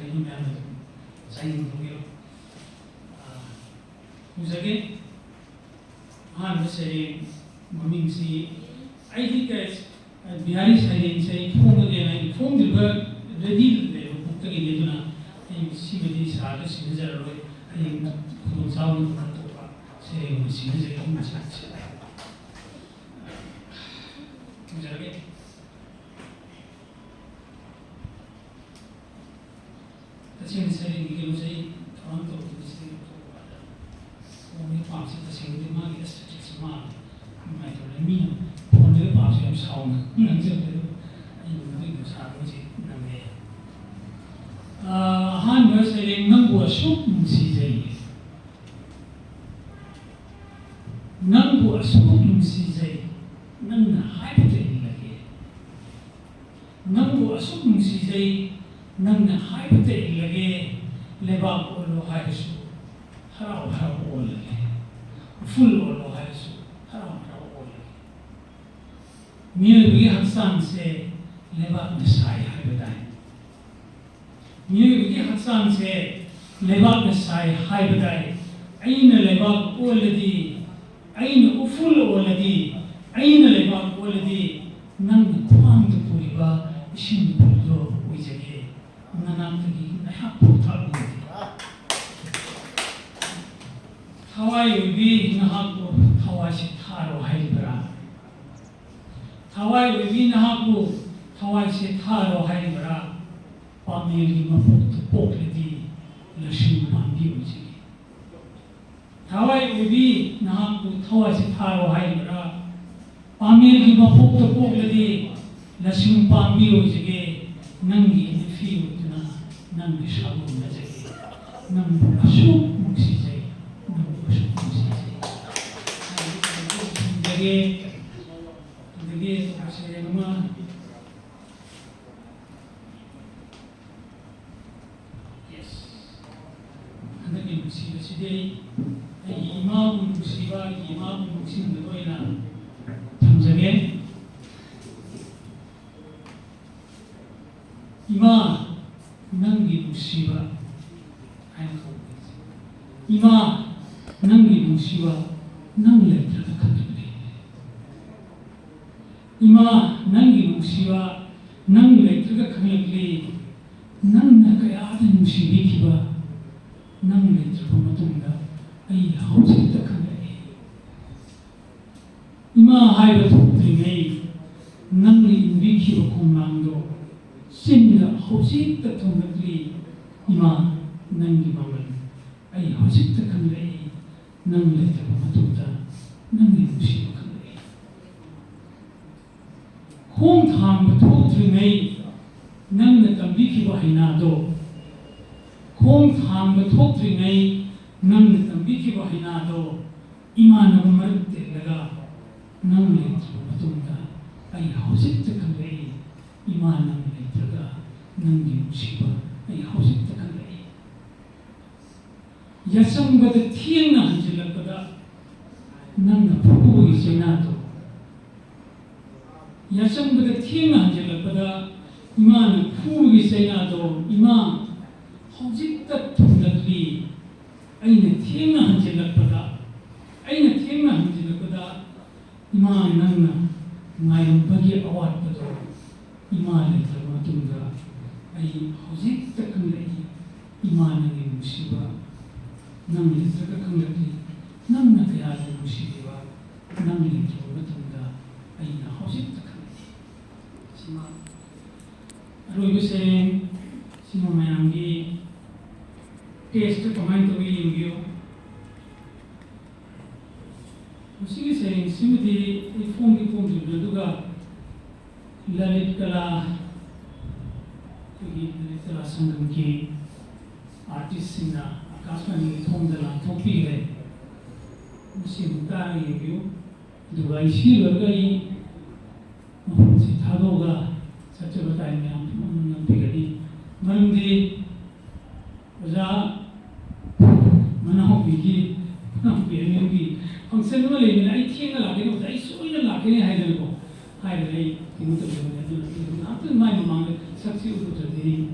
Sari Ma'am, signing to you. Who's again? Han was saying, Mumming see, I think as Bihari Sari say, form again, I formed the work ready to book again. I see with these artists in the road, I think from sound of Matopa, saying, we see the human sex. Who's again? Kasi saying, we can say, Toronto, this thing. Only parts of the same demand is such as man. My mean, only parts of sound. Han was saying, Number soup, Caesar. Number soup, Caesar. None hypothetical again. Number soup, Caesar. None hypothetical again. Lebab or high soup. How all full or has how all. Merely have some say, Leva Messiah, Hybridine. Merely have some say, Leva Messiah, Hybridine. Ain a Leva already, Ain full already, Ain a Leva already, none quam the Puriba, Shin Purdo, which again, Nanataki, I have put up. Hawaii will be Nahaku, Hawaii Taro Haibara. Hawaii will be Nahaku, Hawaii Taro Haibara. Pamili Mapuk to Pokledi, Lashu Mambuji. Hawaii will be Nahaku, Hawaii Taro Haibara. Pamili Mapuk to Pokledi, Lashu Mambuji, Nangi in the field, Nangi Shabu Majaki, Nambu Ashu Muxi. Yes. And then you see today, Imam Musiba, Imam Musim the Goina. Comes again. Imam Nangi Musiba. I'm Imam Nangi Musiba. Nang letter the country. Ima Nangi Musiba, Nang letter the country, Nang Nakayat and Musibikiba, Nang letter from Matunga, a house in the country. Ima Highway to May, Nangi in Vikiba Kumando, Singa house in the country, Ima Nangi Maman, a house in the country. Nang letter from Matuta, Nangi Musiba country. Home time, the talk to me, Nang the Tambikiba Hinado. Home time, the talk to me, Nang the Tambikiba Hinado. Imana Marte Laga, Nang letter from Matuta, I house it the country. Imana letter, Nangi Musiba, I house it the country. Yasam but the Tina Angelada Nanga Poo is Senato. Yasam but the Tina Angelada Iman Poo is Senato, Imam, how's it that to that be? Aina Tina Angelada, Aina Tina Angelada, Iman Nana, my body award, Iman at the Matunga, I how's it the country, Iman and Musiba. Nang letter the country, nang Nakayala Musiba, nang letter Matunda, Aina house it the country. Sima. Aru was saying, Sima Mayangi, taste the comment of you. She is saying, Simiti, a phone to Duga, Lalit Kala, Little Sangamki, artist singer. Kasmani home the land, Topi, Simta, you do I see Lurgai Tadoga, such a time, Pigadi, Mandi, Za Manahopi, Napi, on several even I think a lot of I saw in a lot in a high after my mom, succeeded to the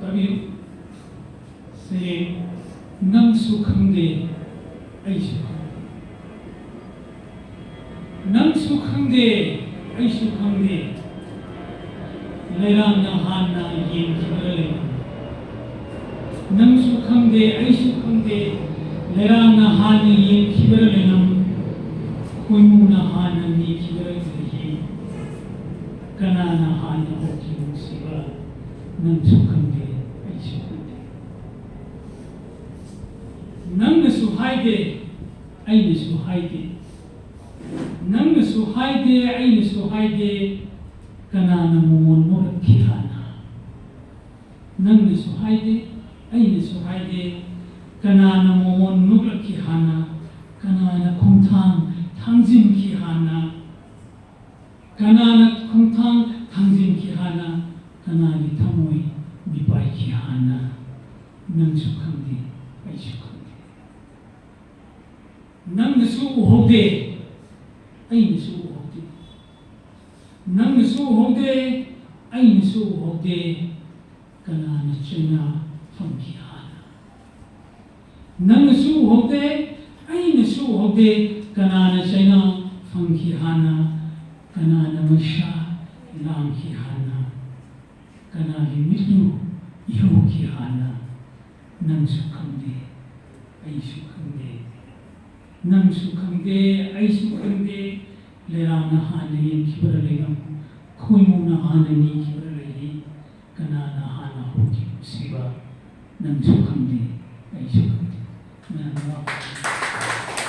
tabiu se nang su khangde ai su khangde nang su khangde ai su khangde leram na han na yin khibare nang su khangde ai su khangde leram na han na yin khibare lenam koimu na han na ni khibare hi kana na han na hoki musiba nang su khangde ai su khangde nang na su haide ai na su haide nang na su haide ai na su haide kana na momon mo khihana nang na su haide ai na su haide kana na momon mo khihana kana na khongthang thangjin khihana kana na khongthang thangjin khihana kana ni thamoi mipai khihana nang su khangde ai su khangde nang na su uhode ai na su uhode nang na su uhode ai na su uhode kana na chena phangkhihana nang na su uhode ai na su uhode kana na chena phangkhihana kana na masha langkhihana kana ni mitlu ihokhihana nang su khangde ai su khangde nang su khangde ai su khangde leram na hana yin khibara legam khoimu na hana ni khibara legi kana na hana hoki siba nang su khangde ai su khangde